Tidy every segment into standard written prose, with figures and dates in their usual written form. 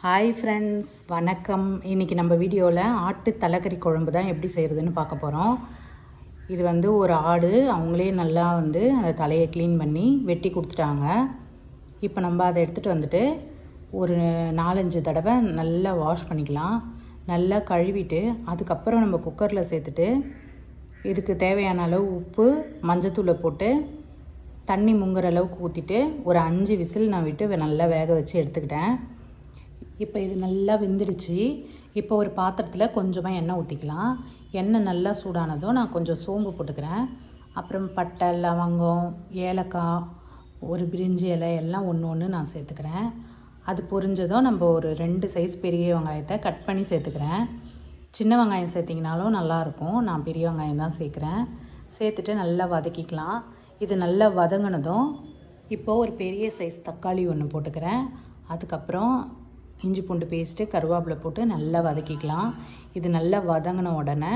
Hi friends, வணக்கம். இன்றைக்கி நம்ம வீடியோவில் ஆட்டு தலைக்கறி குழம்பு தான் எப்படி செய்கிறதுன்னு பார்க்க போகிறோம். இது ஒரு ஆடு, அவங்களே நல்லா அந்த தலையை க்ளீன் பண்ணி வெட்டி கொடுத்துட்டாங்க. இப்போ நம்ம அதை எடுத்துகிட்டு வந்துட்டு ஒரு 4-5 தடவை நல்லா வாஷ் பண்ணிக்கலாம். நல்லா கழுவிட்டு அதுக்கப்புறம் நம்ம குக்கரில் சேர்த்துட்டு இதுக்கு தேவையான அளவு உப்பு, மஞ்சத்தூளை போட்டு தண்ணி முங்குற அளவுக்கு ஊற்றிட்டு ஒரு 5 விசில் நான் விட்டு நல்லா வேக வச்சு எடுத்துக்கிட்டேன். இப்போ இது நல்லா வெந்துடுச்சு. இப்போ ஒரு பாத்திரத்தில் கொஞ்சமாக எண்ணெய் ஊற்றிக்கலாம். எண்ணெய் நல்லா சூடானதும் நான் கொஞ்சம் சோம்பு போட்டுக்கிறேன். அப்புறம் பட்டை, லவங்கம், ஏலக்காய், ஒரு பிரிஞ்சி இலை எல்லாம் ஒன்று நான் சேர்த்துக்கிறேன். அது பொரிஞ்சதும் நம்ம ஒரு 2 சைஸ் பெரிய வெங்காயத்தை கட் பண்ணி சேர்த்துக்கிறேன். சின்ன வெங்காயம் சேர்த்திங்கனாலும் நல்லாயிருக்கும். நான் பெரிய வெங்காயம் தான் சேர்க்குறேன். சேர்த்துட்டு நல்லா வதக்கிக்கலாம். இது நல்லா வதங்கினதும் இப்போது ஒரு பெரிய சைஸ் தக்காளி ஒன்று போட்டுக்கிறேன். அதுக்கப்புறம் இஞ்சி பூண்டு பேஸ்ட்டு, கருவேப்பிலை போட்டு நல்லா வதக்கிக்கலாம். இது நல்லா வதங்கின உடனே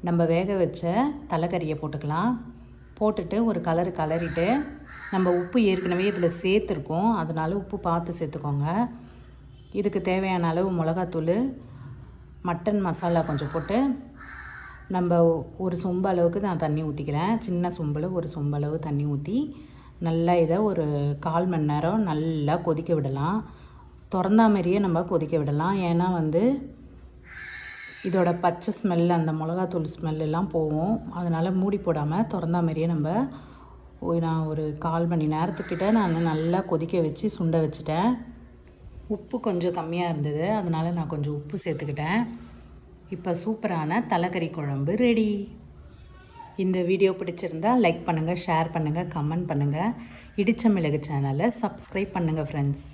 நம்ம வேக வச்ச தலைக்கறியை போட்டுக்கலாம். போட்டுட்டு ஒரு கலரிட்டு நம்ம உப்பு ஏற்கனவே இதில் சேர்த்துருக்கோம், அதனால உப்பு பார்த்து சேர்த்துக்கோங்க. இதுக்கு தேவையான அளவு மிளகாத்தூள், மட்டன் மசாலா கொஞ்சம் போட்டு நம்ம ஒரு சொம்பு அளவுக்கு நான் தண்ணி ஊற்றிக்கிறேன். சின்ன சொம்பில் ஒரு சொம்பு அளவு தண்ணி ஊற்றி நல்லா இதை ஒரு 1/4 மணி நேரம் நல்லா கொதிக்க விடலாம். திறந்தா மாதிரியே நம்ம கொதிக்க விடலாம். ஏன்னா இதோட பச்சை ஸ்மெல், அந்த மிளகாத்தூள் ஸ்மெல்லாம் போகும். அதனால் மூடி போடாமல் திறந்தா மாதிரியே நான் ஒரு 1/4 மணி நேரத்துக்கிட்ட நான் நல்லா கொதிக்க வச்சு சுண்ட வச்சுட்டேன். உப்பு கொஞ்சம் கம்மியாக இருந்தது, அதனால் நான் கொஞ்சம் உப்பு சேர்த்துக்கிட்டேன். இப்போ சூப்பரான தலைக்கறி குழம்பு ரெடி. இந்த வீடியோ பிடிச்சிருந்தால் லைக் பண்ணுங்கள், ஷேர் பண்ணுங்கள், கமெண்ட் பண்ணுங்கள். இடிச்ச மிளகு சேனலை சப்ஸ்கிரைப் பண்ணுங்கள் ஃப்ரெண்ட்ஸ்.